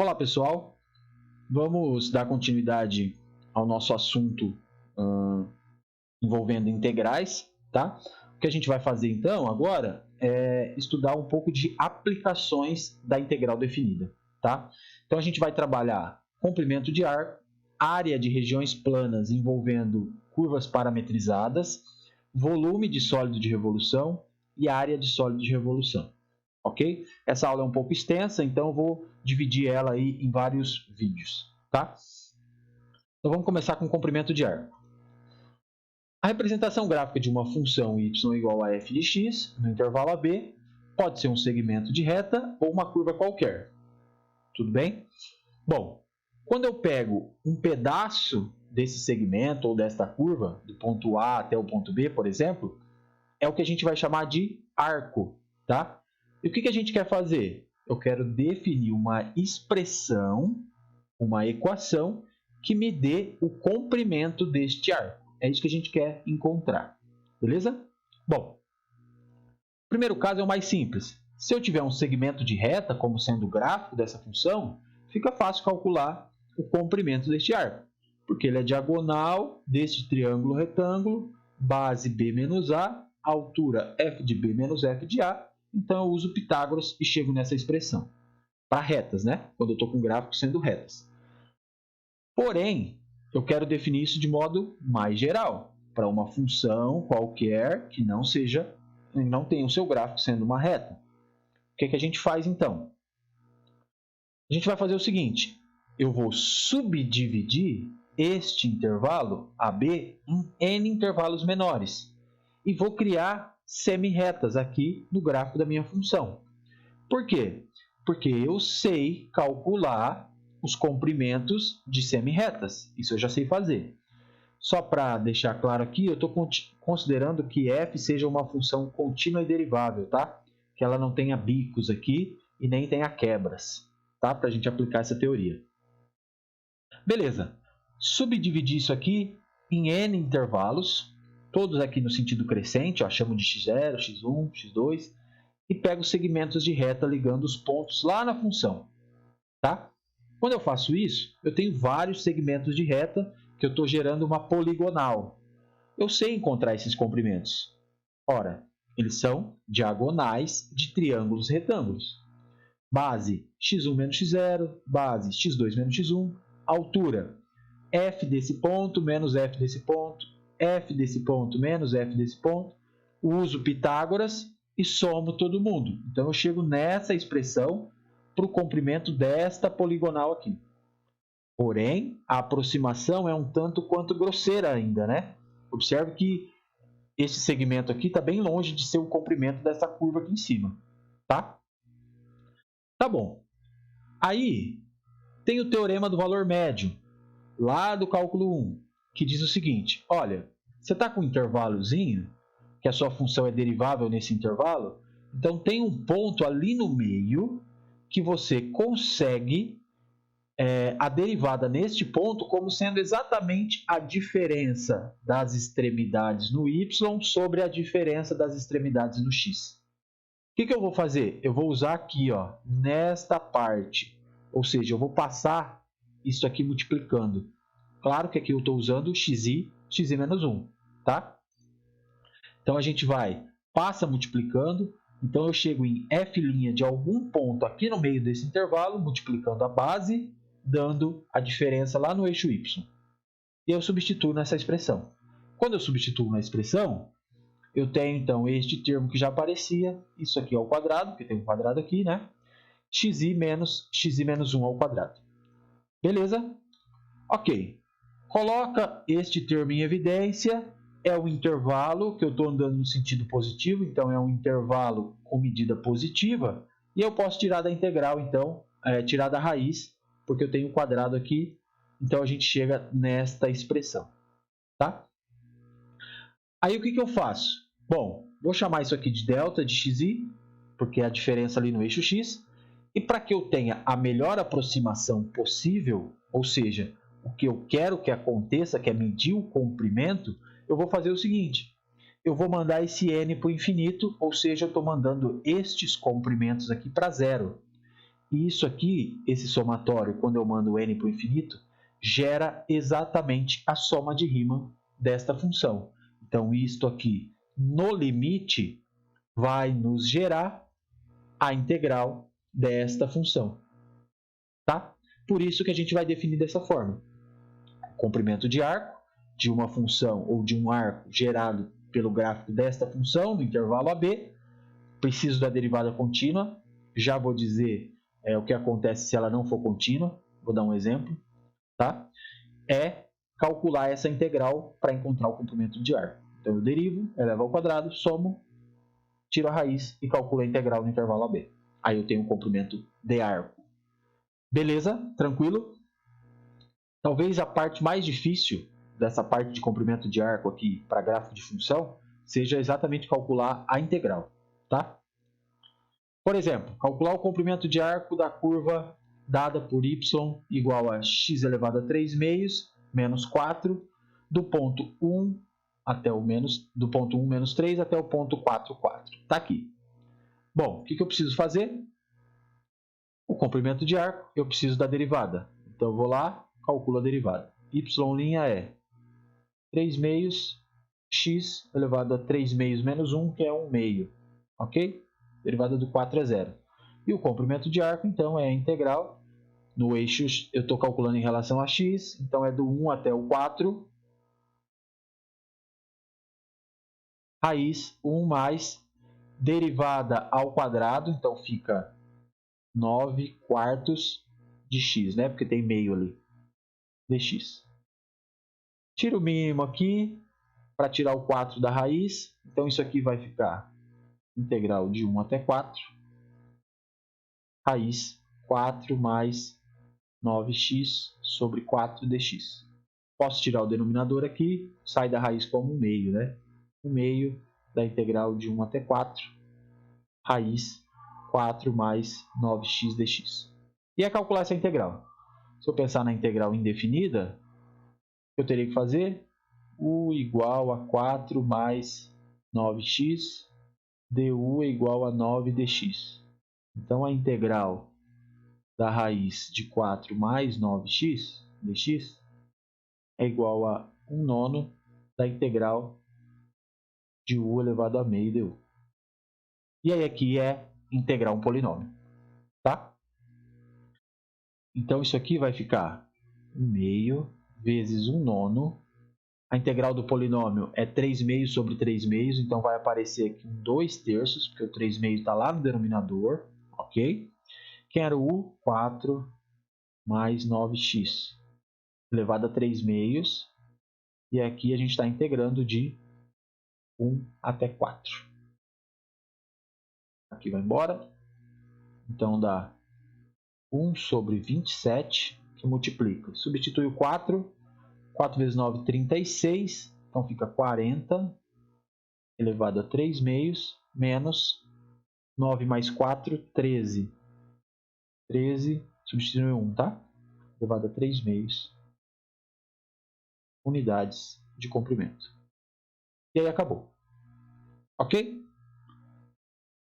Olá pessoal, vamos dar continuidade ao nosso assunto envolvendo integrais, tá? O que a gente vai fazer então agora é estudar um pouco de aplicações da integral definida, tá? Então a gente vai trabalhar comprimento de arco, área de regiões planas envolvendo curvas parametrizadas, volume de sólido de revolução e área de sólido de revolução. Ok? Essa aula é um pouco extensa, então eu vou dividir ela aí em vários vídeos, tá? Então vamos começar com o comprimento de arco. A representação gráfica de uma função y igual a f de x no intervalo AB pode ser um segmento de reta ou uma curva qualquer. Tudo bem? Bom, quando eu pego um pedaço desse segmento ou desta curva, do ponto A até o ponto B, por exemplo, é o que a gente vai chamar de arco, tá? E o que a gente quer fazer? Eu quero definir uma expressão, uma equação, que me dê o comprimento deste arco. É isso que a gente quer encontrar. Beleza? Bom, o primeiro caso é o mais simples. Se eu tiver um segmento de reta, como sendo o gráfico dessa função, fica fácil calcular o comprimento deste arco, porque ele é diagonal deste triângulo retângulo, base B menos A, altura f de B menos f de A. Então, eu uso Pitágoras e chego nessa expressão. Para retas, né? Quando eu estou com o gráfico sendo retas. Porém, eu quero definir isso de modo mais geral, para uma função qualquer que não tenha o seu gráfico sendo uma reta. O que a gente faz então? A gente vai fazer o seguinte: eu vou subdividir este intervalo AB em n intervalos menores e vou criar semi-retas aqui no gráfico da minha função. Por quê? Porque eu sei calcular os comprimentos de semi-retas. Isso eu já sei fazer. Só para deixar claro aqui, eu estou considerando que f seja uma função contínua e derivável, tá? Que ela não tenha bicos aqui e nem tenha quebras, tá? Para a gente aplicar essa teoria. Beleza. Subdividir isso aqui em n intervalos, todos aqui no sentido crescente, ó, chamo de x0, x1, x2, e pego os segmentos de reta ligando os pontos lá na função. Tá? Quando eu faço isso, eu tenho vários segmentos de reta que eu estou gerando uma poligonal. Eu sei encontrar esses comprimentos. Ora, eles são diagonais de triângulos retângulos. Base x1 menos x0, base x2 menos x1, altura f desse ponto menos f desse ponto, f desse ponto menos f desse ponto. Uso Pitágoras e somo todo mundo. Então, eu chego nessa expressão para o comprimento desta poligonal aqui. Porém, a aproximação é um tanto quanto grosseira ainda, né? Observe que esse segmento aqui está bem longe de ser o comprimento dessa curva aqui em cima, tá? Tá bom. Aí, tem o teorema do valor médio, lá do cálculo 1, que diz o seguinte: olha, você está com um intervalozinho, que a sua função é derivável nesse intervalo, então tem um ponto ali no meio que você consegue a derivada neste ponto como sendo exatamente a diferença das extremidades no y sobre a diferença das extremidades no x. O que eu vou fazer? Eu vou usar aqui, ó, nesta parte, ou seja, eu vou passar isso aqui multiplicando. Claro que aqui eu estou usando xi menos 1, tá? Então, a gente passa multiplicando. Então, eu chego em f' de algum ponto aqui no meio desse intervalo, multiplicando a base, dando a diferença lá no eixo y. E eu substituo nessa expressão. Quando eu substituo na expressão, eu tenho, então, este termo que já aparecia, isso aqui ao quadrado, porque tem um quadrado aqui, né? xi menos 1 ao quadrado. Beleza? Ok. Coloca este termo em evidência. É o intervalo que eu estou andando no sentido positivo, então é um intervalo com medida positiva, e eu posso tirar da integral, então, tirar da raiz, porque eu tenho um quadrado aqui, então a gente chega nesta expressão. Tá? Aí o que eu faço? Bom, vou chamar isso aqui de delta de xi, porque é a diferença ali no eixo x, e para que eu tenha a melhor aproximação possível, ou seja, o que eu quero que aconteça, que é medir o comprimento, eu vou fazer o seguinte: eu vou mandar esse n para o infinito, ou seja, eu estou mandando estes comprimentos aqui para zero. E isso aqui, esse somatório, quando eu mando n para o infinito, gera exatamente a soma de Riemann desta função. Então, isto aqui, no limite, vai nos gerar a integral desta função. Tá? Por isso que a gente vai definir dessa forma. O comprimento de arco de uma função ou de um arco gerado pelo gráfico desta função, no intervalo AB. Preciso da derivada contínua. Já vou dizer o que acontece se ela não for contínua. Vou dar um exemplo. Tá? É calcular essa integral para encontrar o comprimento de arco. Então, eu derivo, elevo ao quadrado, somo, tiro a raiz e calculo a integral no intervalo AB. Aí eu tenho o comprimento de arco. Beleza? Tranquilo? Talvez a parte mais difícil dessa parte de comprimento de arco aqui para gráfico de função seja exatamente calcular a integral. Tá? Por exemplo, calcular o comprimento de arco da curva dada por y igual a x elevado a 3 meios menos 4 do ponto 1 até o do ponto 1 menos 3 até o ponto 4, 4. Está aqui. Bom, o que eu preciso fazer? O comprimento de arco, eu preciso da derivada. Então, eu vou lá, calculo a derivada. Y' é 3 meios x elevado a 3 meios menos 1, que é 1 meio. Ok? Derivada do 4 é 0. E o comprimento de arco, então, é a integral. No eixo, eu estou calculando em relação a x, então é do 1 até o 4. Raiz 1 mais derivada ao quadrado, então fica 9 quartos de x, né? Porque tem meio ali, dx. Tiro o mínimo aqui para tirar o 4 da raiz. Então, isso aqui vai ficar integral de 1 até 4. Raiz 4 mais 9x sobre 4 dx. Posso tirar o denominador aqui, sai da raiz como 1 meio, né? 1 meio da integral de 1 até 4. Raiz 4 mais 9x dx. E é calcular essa integral. Se eu pensar na integral indefinida, eu teria que fazer u igual a 4 mais 9x, du é igual a 9 dx. Então, a integral da raiz de 4 mais 9x dx é igual a 1 nono da integral de u elevado a meio du. E aí aqui é integrar um polinômio. Tá? Então, isso aqui vai ficar 1 meio vezes 1 nono. A integral do polinômio é 3 meios sobre 3 meios, então vai aparecer aqui um 2 terços, porque o 3 meios está lá no denominador, ok? Quem era o u? 4 mais 9x, elevado a 3 meios, e aqui a gente está integrando de 1 até 4. Aqui vai embora, então dá 1 sobre 27, que multiplica. Substitui o 4, 4 vezes 9, 36, então fica 40, elevado a 3 meios, menos 9 mais 4, 13. 13, substitui 1, tá? Elevado a 3 meios unidades de comprimento. E aí acabou. Ok?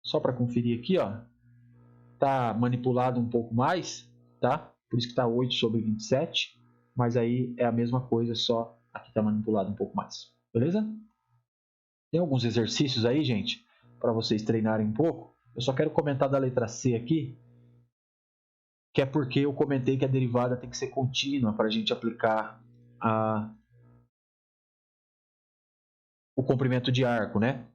Só para conferir aqui, ó. Tá manipulado um pouco mais, tá? Por isso que tá 8 sobre 27. Mas aí é a mesma coisa, só aqui está manipulado um pouco mais. Beleza? Tem alguns exercícios aí, gente, para vocês treinarem um pouco. Eu só quero comentar da letra C aqui, que é porque eu comentei que a derivada tem que ser contínua para a gente aplicar o comprimento de arco, né?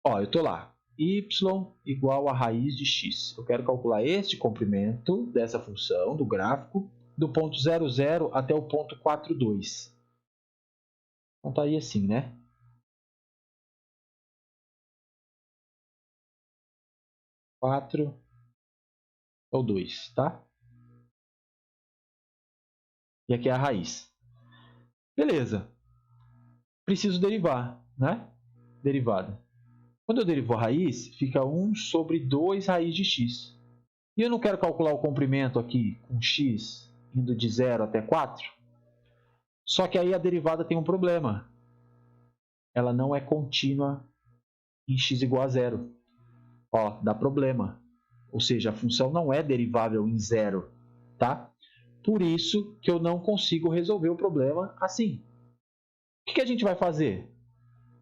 Ó, eu estou lá. Y igual a raiz de x. Eu quero calcular este comprimento dessa função, do gráfico, do ponto 0, 0 até o ponto 4, 2. Então tá aí assim, né? Quatro ou 2, tá? E aqui é a raiz. Beleza. Preciso derivar, né? Derivada. Quando eu derivo a raiz, fica 1 sobre 2 raiz de x. E eu não quero calcular o comprimento aqui com x indo de 0 até 4. Só que aí a derivada tem um problema. Ela não é contínua em x igual a 0. Ó, dá problema. ou seja, a função não é derivável em zero, tá? Por isso que eu não consigo resolver o problema assim. O que a gente vai fazer?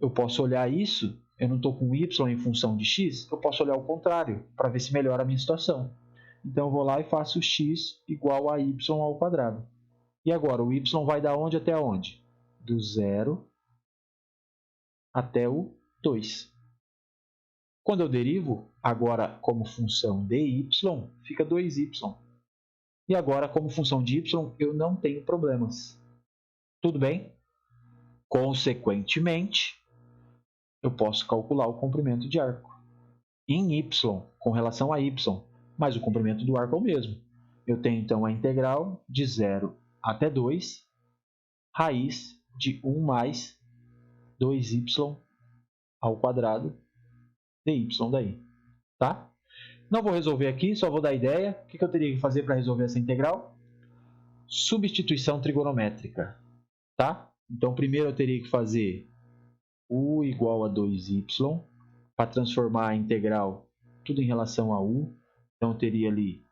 Eu posso olhar isso, eu não estou com y em função de x, eu posso olhar o contrário, para ver se melhora a minha situação. Então eu vou lá e faço x igual a y ao quadrado. E agora, o y vai da onde até onde? Do 0 até o 2. Quando eu derivo, agora como função de y, fica 2y. E agora, como função de y, eu não tenho problemas. Tudo bem? Consequentemente, eu posso calcular o comprimento de arco em y, com relação a y, mas o comprimento do arco é o mesmo. Eu tenho, então, a integral de 0 até 2, raiz de 1 mais 2y ao quadrado dy daí. Tá? Não vou resolver aqui, só vou dar ideia. O que eu teria que fazer para resolver essa integral? Substituição trigonométrica. Tá? Então, primeiro eu teria que fazer u igual a 2y, para transformar a integral tudo em relação a u. Então, eu teria ali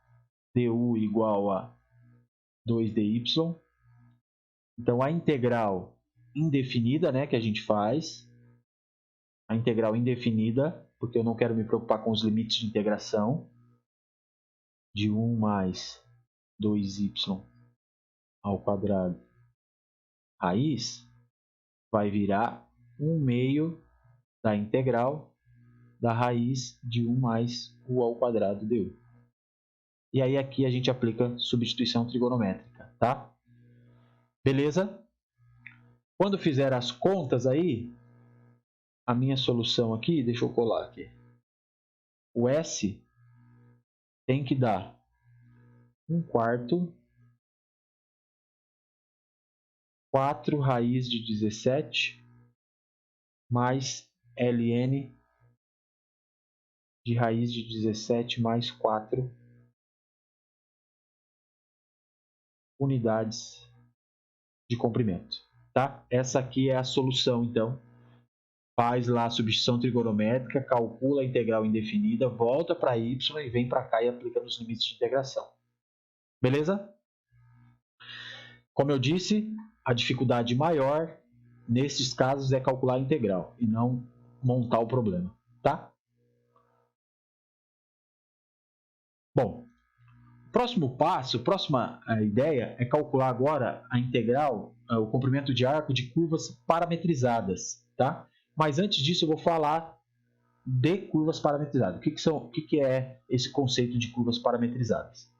du igual a 2dy. Então, a integral indefinida, né, que a gente faz, a integral indefinida, porque eu não quero me preocupar com os limites de integração, de 1 mais 2y ao quadrado raiz, vai virar 1/2 da integral da raiz de 1 mais u ao quadrado du. E aí aqui a gente aplica substituição trigonométrica, tá? Beleza? Quando fizer as contas aí, a minha solução aqui, deixa eu colar aqui. O S tem que dar 1/4, 4 raiz de 17, mais ln de raiz de 17 mais 4 unidades de comprimento. Tá? Essa aqui é a solução, então. Faz lá a substituição trigonométrica, calcula a integral indefinida, volta para y e vem para cá e aplica nos limites de integração. Beleza? Como eu disse, a dificuldade maior nesses casos é calcular a integral e não montar o problema. Tá? Bom, próximo passo, próxima ideia é calcular agora a integral, o comprimento de arco de curvas parametrizadas, tá? Mas antes disso eu vou falar de curvas parametrizadas. O que é esse conceito de curvas parametrizadas?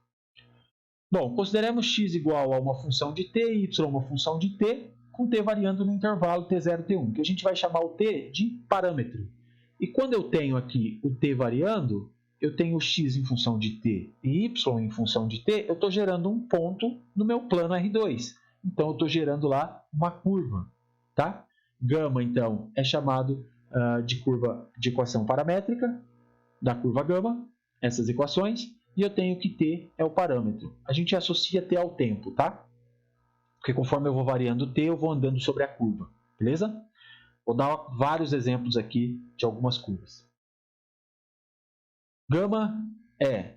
Bom, consideremos x igual a uma função de t e y uma função de t, com t variando no intervalo t0 e t1, que a gente vai chamar o t de parâmetro. E quando eu tenho aqui o t variando, eu tenho x em função de t e y em função de t, eu estou gerando um ponto no meu plano R2. Então, eu estou gerando lá uma curva. Tá? Gama, então, é chamado de curva de equação paramétrica, da curva gama, essas equações, e eu tenho que t é o parâmetro. A gente associa t ao tempo, tá? Porque conforme eu vou variando t, eu vou andando sobre a curva, beleza? Vou dar vários exemplos aqui de algumas curvas. Gama é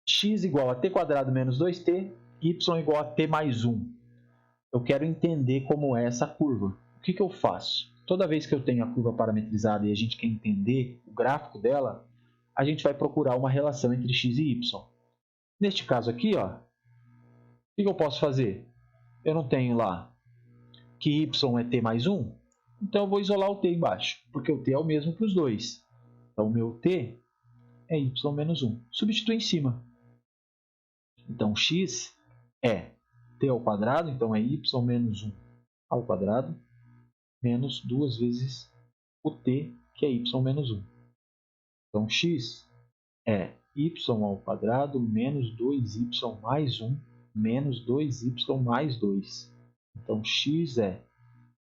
x igual a t² menos 2t, y igual a t mais 1. Eu quero entender como é essa curva. O que eu faço? Toda vez que eu tenho a curva parametrizada e a gente quer entender o gráfico dela, a gente vai procurar uma relação entre x e y. Neste caso aqui, ó, o que eu posso fazer? Eu não tenho lá que y é t mais 1, então eu vou isolar o t embaixo, porque o t é o mesmo para os dois. Então, o meu t é y menos 1. Substitui em cima. Então, x é t ao quadrado, então é y menos 1 ao quadrado, menos 2 vezes o t, que é y menos 1. Então, x é y ao quadrado menos 2y mais 1 menos 2y mais 2. Então, x é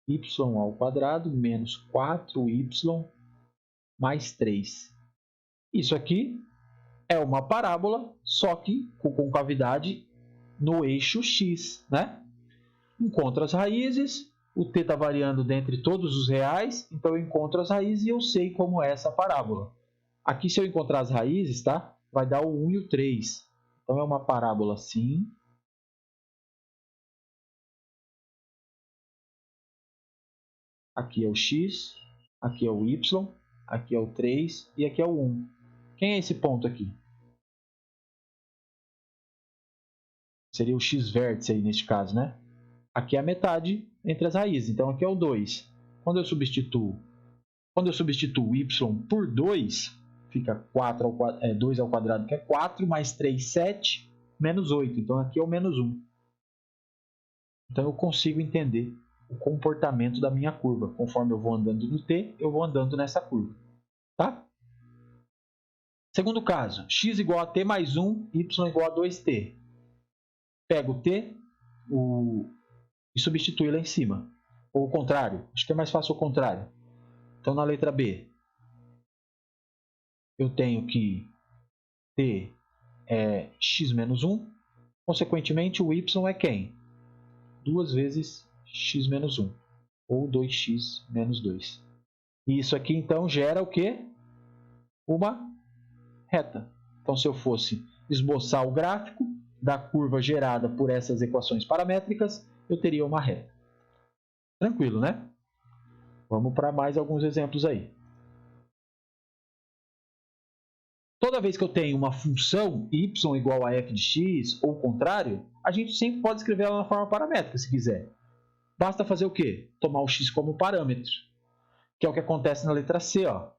y ao quadrado menos 4y mais 3. Isso aqui é uma parábola, só que com concavidade no eixo x, né? Encontro as raízes, o t está variando dentre todos os reais, então eu encontro as raízes e eu sei como é essa parábola. Aqui, se eu encontrar as raízes, tá? Vai dar o 1 e o 3. Então, é uma parábola assim. Aqui é o x, aqui é o y, aqui é o 3 e aqui é o 1. Quem é esse ponto aqui? Seria o x vértice aí neste caso, né? Aqui é a metade entre as raízes, então aqui é o 2. Quando eu substituo y por 2, fica 2 ao quadrado, que é 4, mais 3, 7, menos 8. Então aqui é o menos 1. Então eu consigo entender o comportamento da minha curva. Conforme eu vou andando no t, eu vou andando nessa curva. Tá? Segundo caso, x igual a t mais 1, y igual a 2t. Pego o t e substituo lá em cima. Ou o contrário. Acho que é mais fácil o contrário. Então, na letra B, eu tenho que t é x menos 1. Consequentemente, o y é quem? 2 vezes x menos 1. Ou 2x menos 2. E isso aqui, então, gera o quê? Uma reta. Então, se eu fosse esboçar o gráfico da curva gerada por essas equações paramétricas, eu teria uma reta. Tranquilo, né? Vamos para mais alguns exemplos aí. Toda vez que eu tenho uma função y igual a f de x, ou o contrário, a gente sempre pode escrever ela na forma paramétrica, se quiser. Basta fazer o quê? Tomar o x como parâmetro, que é o que acontece na letra C. Ó.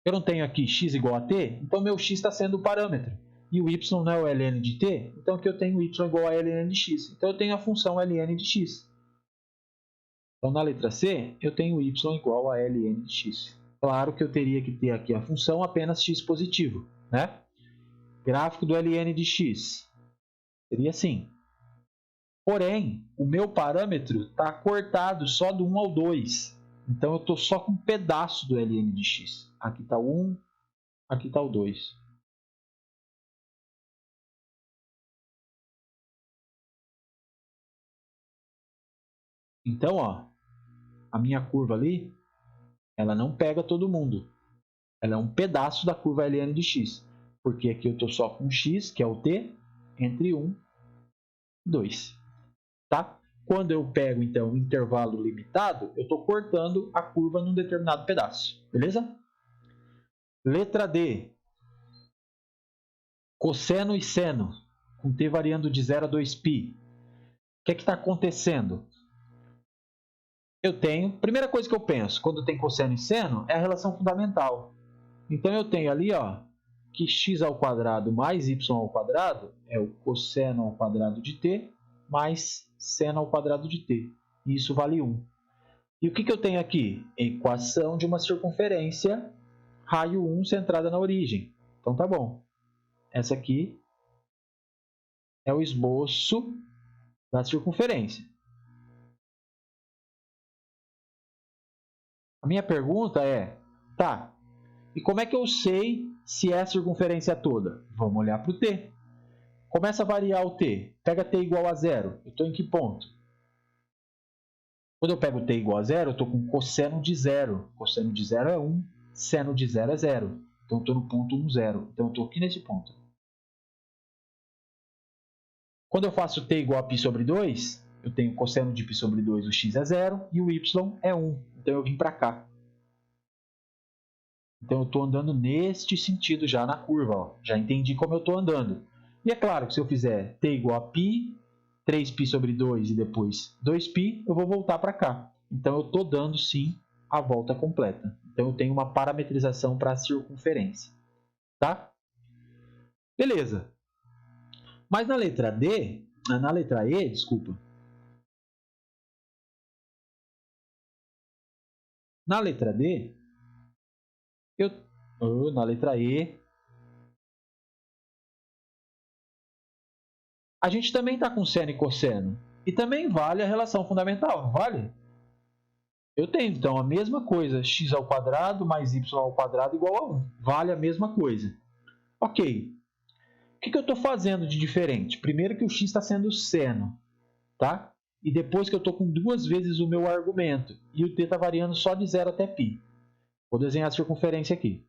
Eu não tenho aqui x igual a t, então meu x está sendo o parâmetro. E o y não é o ln de t, então aqui eu tenho y igual a ln de x. Então eu tenho a função ln de x. Então na letra C, eu tenho y igual a ln de x. Claro que eu teria que ter aqui a função apenas x positivo, né? Gráfico do ln de x seria assim. Porém, o meu parâmetro está cortado só do 1 ao 2. Então, eu estou só com um pedaço do ln de x. Aqui está o 1, aqui está o 2. Então, ó, a minha curva ali, ela não pega todo mundo. Ela é um pedaço da curva ln de x. Porque aqui eu estou só com x, que é o t, entre 1 e 2. Tá? Quando eu pego, então, um intervalo limitado, eu estou cortando a curva num determinado pedaço. Beleza? Letra D. Cosseno e seno, com t variando de 0 a 2π. O que está acontecendo? Eu tenho, primeira coisa que eu penso quando tem cosseno e seno é a relação fundamental. Então eu tenho ali, ó, que x ao quadrado mais y ao quadrado é o cosseno ao quadrado de t mais seno ao quadrado de t. E isso vale 1. E o que eu tenho aqui? Equação de uma circunferência raio 1 centrada na origem. Então tá bom. Essa aqui é o esboço da circunferência. A minha pergunta é, tá, e como é que eu sei se é a circunferência toda? Vamos olhar para o t. Começa a variar o t. Pega t igual a 0. Eu estou em que ponto? Quando eu pego t igual a 0, eu estou com cosseno de 0. Cosseno de 0 é 1, seno de 0 é 0. Então, eu estou no ponto 1, 0. Então, eu estou aqui nesse ponto. Quando eu faço t igual a π sobre 2, eu tenho cosseno de π sobre 2, o x é 0 e o y é 1. Então, eu vim para cá. Então, eu estou andando neste sentido já na curva. Ó. Já entendi como eu estou andando. E é claro que se eu fizer t igual a π, 3π sobre 2 e depois 2π, eu vou voltar para cá. Então, eu estou dando, sim, a volta completa. Então, eu tenho uma parametrização para a circunferência. Tá? Beleza. Mas na letra E, desculpa. Na letra D, na letra E, a gente também está com seno e cosseno. E também vale a relação fundamental, não vale? Eu tenho, então, a mesma coisa, x ao quadrado mais y ao quadrado igual a 1. Vale a mesma coisa. Ok. O que eu estou fazendo de diferente? Primeiro que o x está sendo seno, tá? E depois que eu estou com 2 vezes o meu argumento. E o t está variando só de 0 até π. Vou desenhar a circunferência aqui.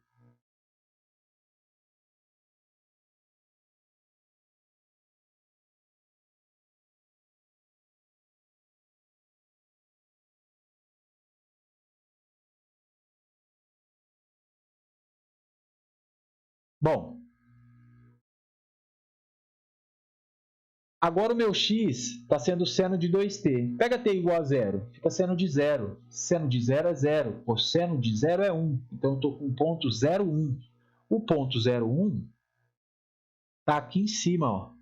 Bom, agora o meu x está sendo seno de 2t. Pega t igual a zero, fica seno de zero. Seno de zero é zero, cosseno de zero é 1. Então, eu estou com o ponto 0, 1. O ponto 0, 1 está aqui em cima. Ó.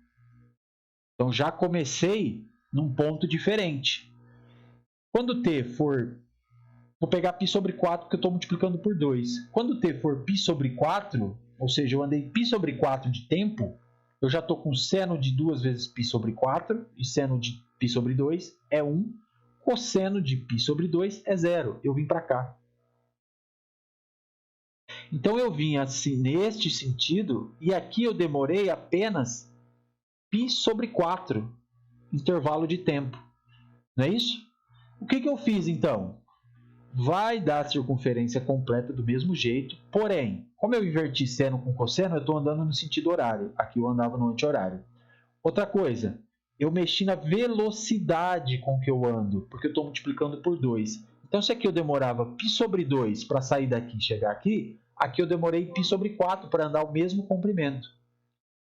Então, já comecei num ponto diferente. Quando t for... Vou pegar π sobre 4, porque eu estou multiplicando por 2. Quando t for π sobre 4, ou seja, eu andei π sobre 4 de tempo, eu já estou com seno de 2 vezes π sobre 4, e seno de π sobre 2 é 1. Cosseno de π sobre 2 é 0. Eu vim para cá. Então, eu vim assim neste sentido, e aqui eu demorei apenas π sobre 4, intervalo de tempo. Não é isso? O que eu fiz, então? Vai dar a circunferência completa do mesmo jeito, porém, como eu inverti seno com cosseno, eu estou andando no sentido horário. Aqui eu andava no anti-horário. Outra coisa, eu mexi na velocidade com que eu ando, porque eu estou multiplicando por 2. Então, se aqui eu demorava π sobre 2 para sair daqui e chegar aqui, aqui eu demorei π sobre 4 para andar o mesmo comprimento.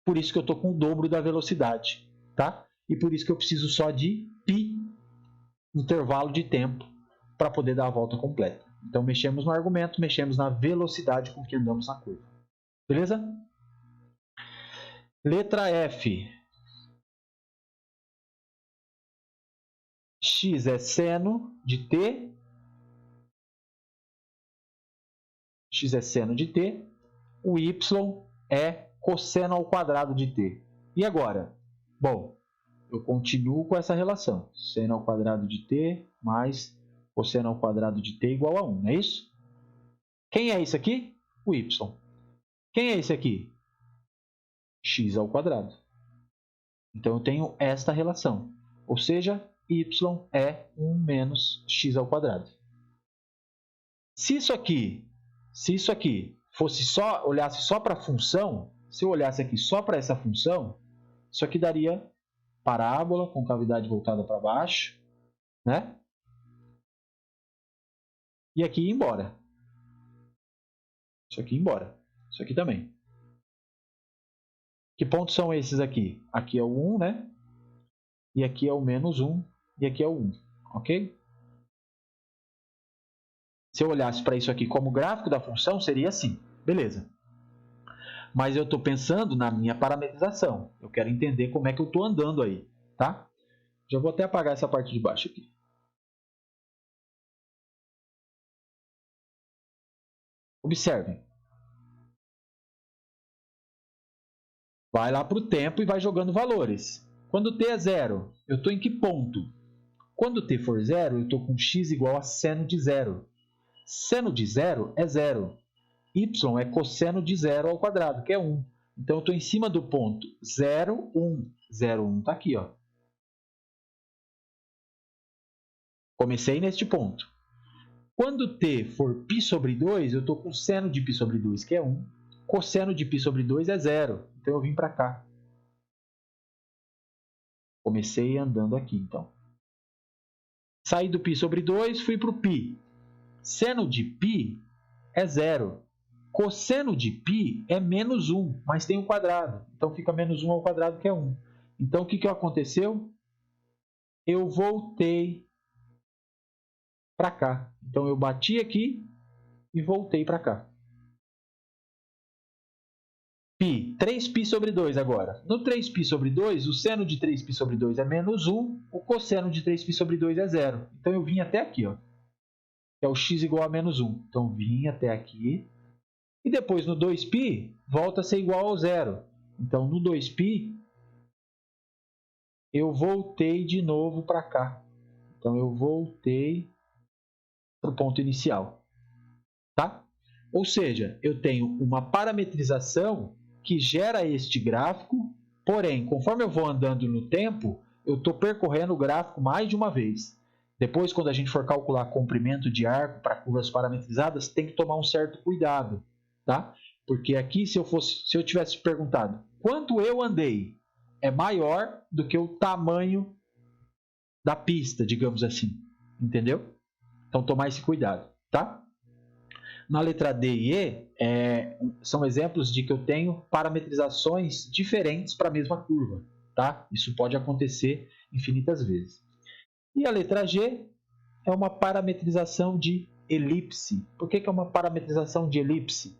Por isso que eu estou com o dobro da velocidade. Tá? E por isso que eu preciso só de π, intervalo de tempo, para poder dar a volta completa. Então, mexemos no argumento, mexemos na velocidade com que andamos na curva. Beleza? Letra F. X é seno de t. X é seno de t. O y é cosseno ao quadrado de t. E agora? Bom, eu continuo com essa relação. Seno ao quadrado de t mais cosseno ao quadrado de t igual a 1, não é isso? Quem é isso aqui? O y. Quem é esse aqui? X ao quadrado. Então, eu tenho esta relação. Ou seja, y é 1 menos x ao quadrado. Se isso aqui fosse só, olhasse só para a função, se eu olhasse aqui só para essa função, isso aqui daria parábola com cavidade voltada para baixo, né? E aqui ir embora. Isso aqui ir embora. Isso aqui também. Que pontos são esses aqui? Aqui é o 1, né? E aqui é o menos 1. E aqui é o 1. Ok? Se eu olhasse para isso aqui como gráfico da função, seria assim. Beleza. Mas eu estou pensando na minha parametrização. Eu quero entender como é que eu estou andando aí. Tá? Já vou até apagar essa parte de baixo aqui. Observem. Vai lá para o tempo e vai jogando valores. Quando t é 0, eu estou em que ponto? Quando t for 0, eu estou com x igual a seno de 0. Seno de 0 é 0. Y é cosseno de 0 ao quadrado, que é 1. Então, eu estou em cima do ponto 0, 1. 0, 1 está aqui. Ó. Comecei neste ponto. Quando t for π sobre 2, eu estou com seno de π sobre 2, que é 1. Cosseno de π sobre 2 é 0. Então, eu vim para cá. Comecei andando aqui, então. Saí do π sobre 2, fui para o π. Seno de π é 0. Cosseno de π é menos 1, mas tem um quadrado. Então, fica menos 1 ao quadrado, que é 1. Então, o que aconteceu? Eu voltei para cá. Então, eu bati aqui e voltei para cá. π, 3π sobre 2 agora. No 3π sobre 2, o seno de 3π sobre 2 é menos 1, o cosseno de 3π sobre 2 é 0. Então, eu vim até aqui, ó, que é o x igual a menos 1. Então, vim até aqui. E depois, no 2π, volta a ser igual ao 0. Então, no 2π, eu voltei de novo para cá. Então, eu voltei para o ponto inicial. Tá? Ou seja, eu tenho uma parametrização que gera este gráfico, porém, conforme eu vou andando no tempo, eu estou percorrendo o gráfico mais de uma vez. Depois, quando a gente for calcular comprimento de arco para curvas parametrizadas, tem que tomar um certo cuidado, tá? Porque aqui, se eu tivesse perguntado quanto eu andei, é maior do que o tamanho da pista, digamos assim, entendeu? Então, tomar esse cuidado, tá? Na letra D e E, são exemplos de que eu tenho parametrizações diferentes para a mesma curva, tá? Isso pode acontecer infinitas vezes. E a letra G é uma parametrização de elipse. Por que é uma parametrização de elipse?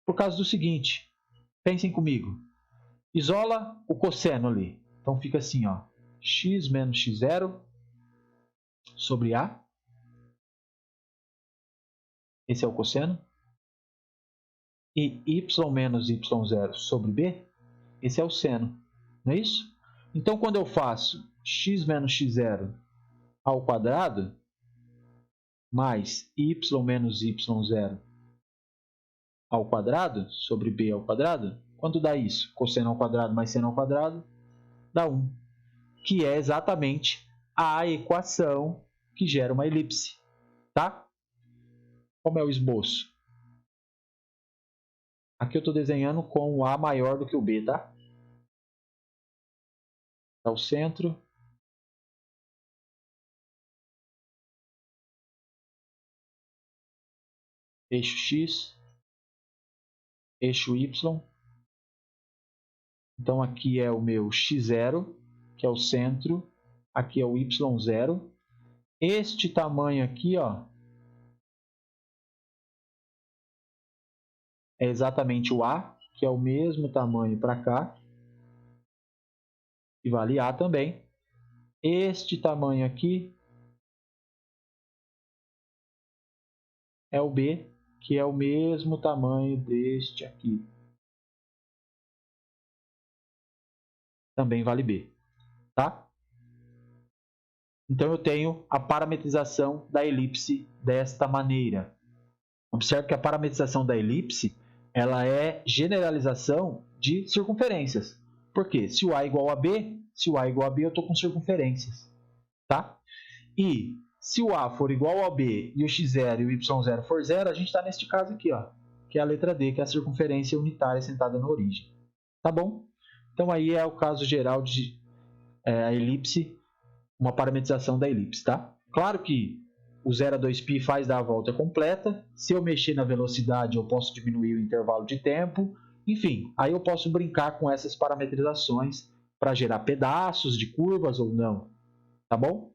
Por causa do seguinte, pensem comigo. Isola o cosseno ali. Então fica assim, ó, x menos x0 sobre A. Esse é o cosseno. E y menos y0 sobre B. Esse é o seno. Não é isso? Então, quando eu faço x menos x0 ao quadrado, mais y menos y0 ao quadrado, sobre b ao quadrado, quanto dá isso? Cosseno ao quadrado mais seno ao quadrado, dá 1. Que é exatamente a equação que gera uma elipse. Tá? Como é o esboço? Aqui eu estou desenhando com o A maior do que o B, tá? Tá o centro. Eixo X. Eixo Y. Então aqui é o meu x0, que é o centro. Aqui é o y0. Este tamanho aqui, ó, é exatamente o A, que é o mesmo tamanho para cá. E vale A também. Este tamanho aqui é o B, que é o mesmo tamanho deste aqui. Também vale B, tá? Então eu tenho a parametrização da elipse desta maneira. Observe que a parametrização da elipse ela é generalização de circunferências. Por quê? Se o A é igual a B, eu estou com circunferências. Tá? E se o A for igual a B e o x0 e o y0 for zero, a gente está neste caso aqui, ó, que é a letra D, que é a circunferência unitária sentada na origem. Tá bom? Então aí é o caso geral de a elipse, uma parametrização da elipse. Tá? Claro que o 0 a 2π faz dar a volta completa. Se eu mexer na velocidade, eu posso diminuir o intervalo de tempo. Enfim, aí eu posso brincar com essas parametrizações para gerar pedaços de curvas ou não. Tá bom?